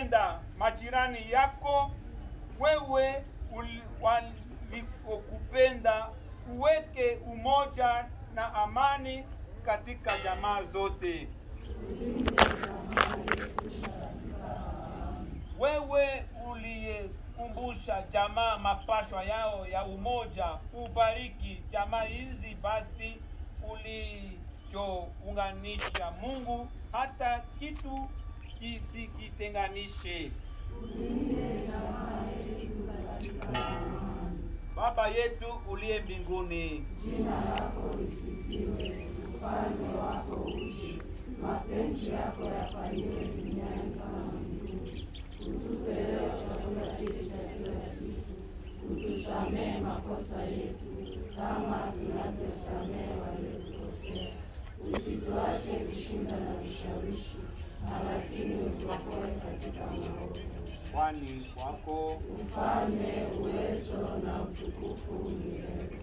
kupenda majirani yako, wewe waliokupenda, uweke umoja na amani katika jamaa zote. Wewe uliyekumbusha jamaa mapashwa yao ya umoja, ubariki jamaa hizi basi ulichounganisha Mungu, hata kitu kisikitenganishe. Baba yetu uliye mbinguni, jina lako lisifiwe, ufalme wako uje, mapenzi yako yafanyike duniani kama mbinguni. Utupe leo chakula chetu cha kila siku, utusamehe makosa yetu kama tunavyosamehe waliotukosea, usituache kushinda na vishawishi, lakini utuokoe katika maovu. Kwani wako ufalme, uwezo na utukufu milele.